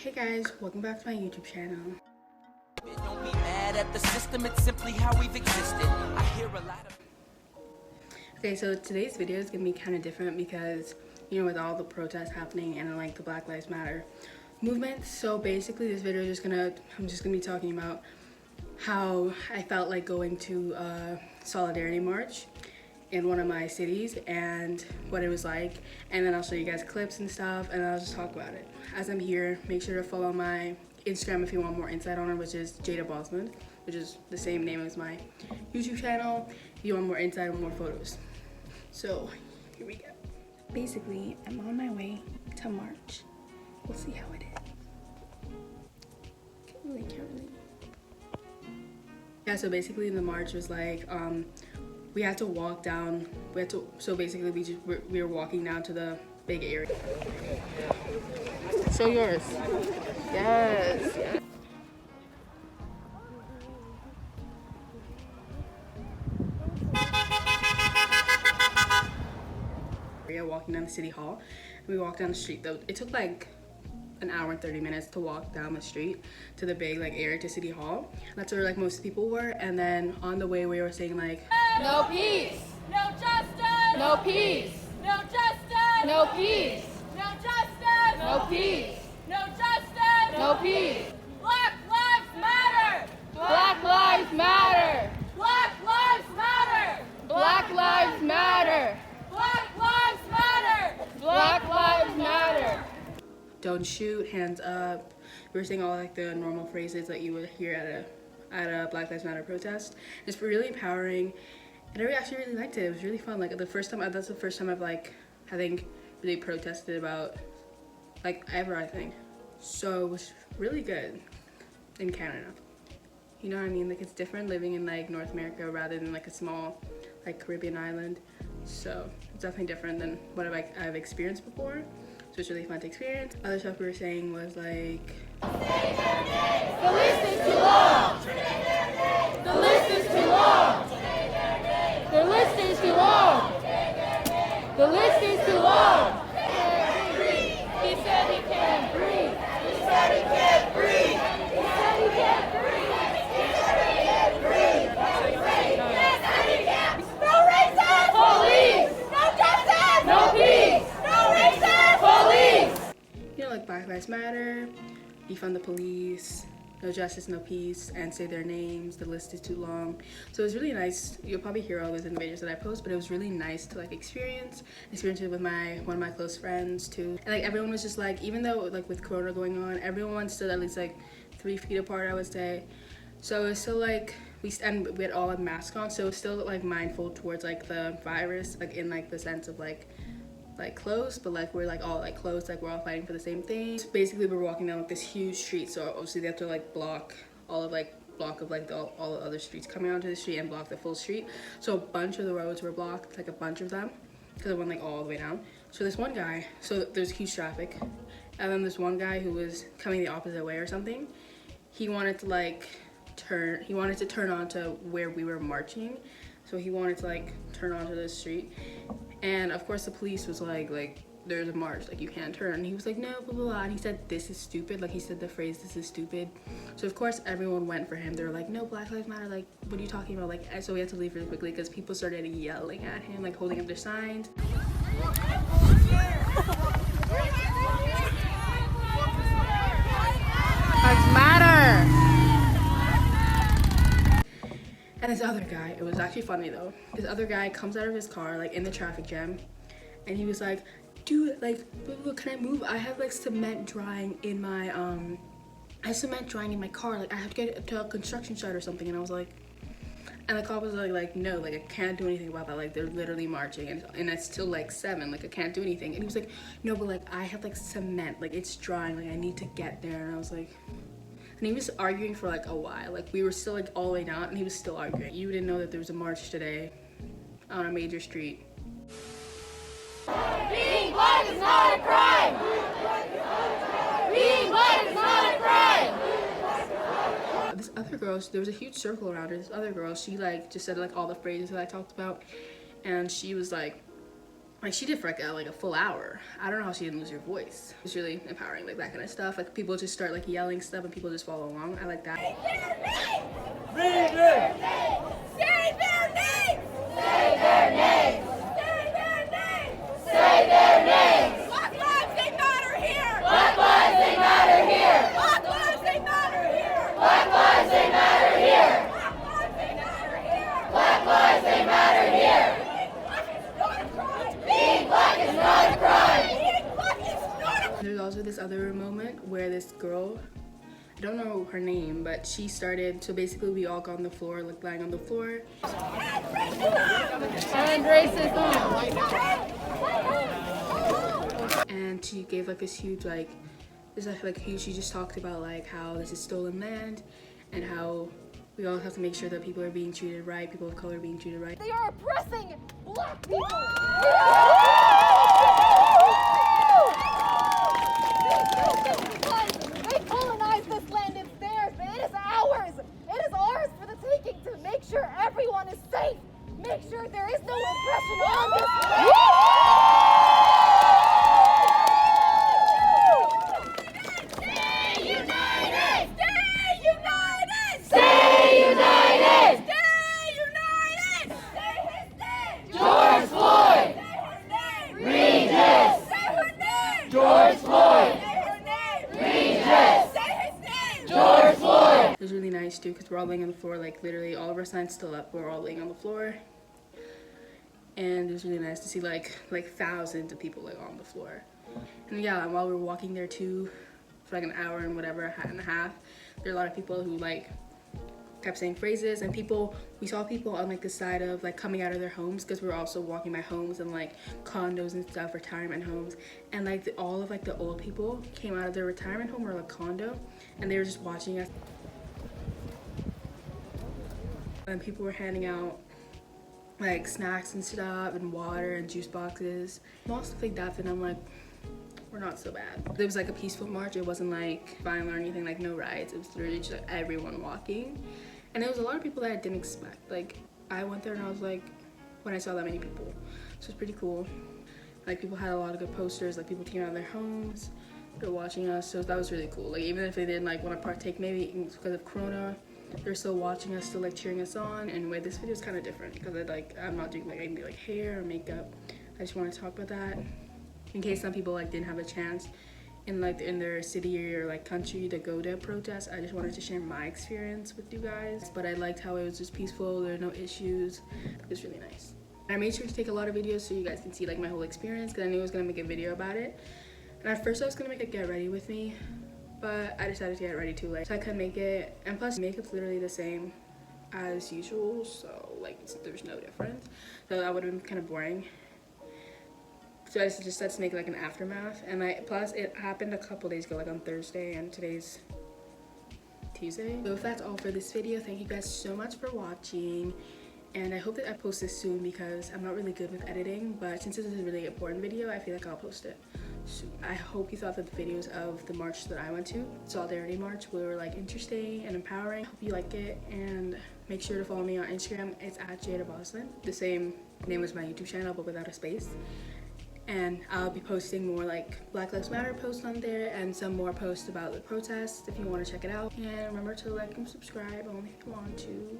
Hey guys, welcome back to my YouTube channel. Don't be mad at the system, it's simply how we've existed. I hear a lot of... Okay, so today's video is gonna be kind of different because, you know, with all the protests happening and like the Black Lives Matter movement. So basically this video is I'm just gonna be talking about how I felt like going to a Solidarity March in one of my cities and what it was like, and then I'll show you guys clips and stuff, and I'll just talk about it. As I'm here, make sure to follow my Instagram if you want more insight on it, which is Jada Bosman, which is the same name as my YouTube channel, if you want more insight and more photos. So here we go. Basically, I'm on my way to March. We'll see how it is. Can't really. Yeah, so basically the march was like, we had to walk down, so basically we were walking down to the big area. Show yours. Yes. Walking down to City Hall. We walked down the street though. It took like an hour and 30 minutes to walk down the street to the big like area to City Hall. That's where like most people were, and then on the way we were saying like, no peace, no justice, no peace, no justice, no peace, no justice, no peace, no justice, no peace. Black lives matter, Black lives matter, Black lives matter, Black lives matter, Black lives matter, Black lives matter. don't shoot, hands up. We were saying all like the normal phrases that you would hear at a Black Lives Matter protest. It's really empowering, and I actually really liked it. It was really fun. Like that's the first time I've like, I think, really protested about like ever, I think. So it was really good in Canada. You know what I mean? Like it's different living in like North America rather than like a small like Caribbean island. So it's definitely different than what I've experienced before. So it's really fun to experience. Other stuff we were saying was like, The list is too long. The list is too long. The list is too long. The list is too long. He said he can't breathe. He said he can't breathe. He said he can't breathe. He said he can't breathe. no racism, Police. no justice, No peace. no racism, Police. you know, like Black Lives Matter, defund the police, no justice, no peace, and say their names, the list is too long. So it was really nice. You'll probably hear all this in the videos that I post, but it was really nice to like experience it with one of my close friends too. And like everyone was just like, even though like with Corona going on, everyone stood at least like 3 feet apart, I would say. So it was still like, we had all like masks on, so it was still like mindful towards like the virus, like in like the sense of like close, but like we're like all like close, like we're all fighting for the same thing. So basically we're walking down like this huge street, so obviously they have to like block all of like all the other streets coming onto the street and block the full street. So a bunch of the roads were blocked, like a bunch of them, because it went like all the way down. So this one guy, so there's huge traffic, and then this one guy who was coming the opposite way or something, he wanted to turn onto where we were marching. So he wanted to like turn onto the street, and of course the police was like there's a march, like you can't turn. And he was like, no, blah blah blah, and he said this is stupid, like he said the phrase this is stupid. So of course everyone went for him. They were like, no, Black Lives Matter, like what are you talking about? Like, so we had to leave really quickly because people started yelling at him, like holding up their signs. Lives matter. And this other guy, it was actually funny though, this other guy comes out of his car like in the traffic jam, and he was like, dude, like, can I move? I have like cement drying in my car, like I have to get to a construction site or something. And I was like, and the cop was like no, like I can't do anything about that, like they're literally marching, and it's still like 7, like I can't do anything. And he was like, no, but like I have like cement, like it's drying, like I need to get there. And I was like, and he was arguing for like a while, like we were still like all the way down and he was still arguing. You didn't know that there was a march today on a major street. Being black is not a crime. Being black is not a crime. This other girl, there was a huge circle around her. This other girl, she like just said like all the phrases that I talked about, and she was like, Like she did for like a full hour. I don't know how she didn't lose her voice. It's really empowering, like that kind of stuff. Like people just start like yelling stuff and people just follow along. I like that. Say their names! Say their names! Say their names! Say their names! Black lives, they matter here! Black lives, they matter here! Black lives, they matter here! Black lives, they matter here! Black lives, they matter here! Being black is not a crime! Being black is not a crime! There's also this other moment where this girl, I don't know her name, but she started, so basically we all got on the floor, like lying on the floor. And racism. And she gave like this huge like huge, she just talked about like how this is stolen land and how we all have to make sure that people are being treated right, people of color are being treated right. They are oppressing black people! They colonized this land, it's theirs, but it is ours! It is ours for the taking to make sure everyone is safe! Make sure there is no oppression on this land! Stay united! Stay united! Stay united! Stay united! Say his name! George Floyd! Say his name! Regis! Say her name! George Floyd! Say her name! Regis! Say his name! George Floyd! It was really nice too because we're all laying on the floor, like literally all of our signs still up, we're all laying on the floor. And it was really nice to see like thousands of people like on the floor. And yeah, while we were walking there too, for like an hour and whatever, and a half, there were a lot of people who like kept saying phrases, and we saw people on like the side of like coming out of their homes because we were also walking by homes and like condos and stuff, retirement homes, and like all of like the old people came out of their retirement home or like condo, and they were just watching us. And people were handing out like snacks and stuff and water and juice boxes, small stuff like that, and I'm like, we're not so bad. It was like a peaceful march. It wasn't like violent or anything, like no riots. It was literally just like everyone walking, and there was a lot of people that I didn't expect. Like I went there and I was like, when I saw that many people, so it's pretty cool. Like people had a lot of good posters, like people came out of their homes, they're watching us, so that was really cool. Like even if they didn't like want to partake, maybe because of Corona, they're still watching us, still like cheering us on. Anyway, this video is kind of different because I'm not doing like anything like hair or makeup. I just want to talk about that in case some people like didn't have a chance in their city or like country to go to a protest. I just wanted to share my experience with you guys, but I liked how it was just peaceful, there were no issues. It was really nice. I made sure to take a lot of videos so you guys can see like my whole experience because I knew I was gonna make a video about it. And at first I was gonna make a get ready with me, but I decided to get ready too late, so I couldn't make it. And plus makeup's literally the same as usual, so like there's no difference, so that would have been kind of boring. So I just decided to make like an aftermath, and plus it happened a couple days ago, like on Thursday, and today's Tuesday. So if that's all for this video, thank you guys so much for watching, and I hope that I post this soon because I'm not really good with editing, but since this is a really important video, I feel like I'll post it soon. I hope you thought that the videos of the march that I went to, Solidarity March, were like interesting and empowering. Hope you like it, and make sure to follow me on Instagram. It's at Jada Boslin, the same name as my YouTube channel but without a space. And I'll be posting more like Black Lives Matter posts on there and some more posts about the protests if you want to check it out. And remember to like and subscribe only if you want to.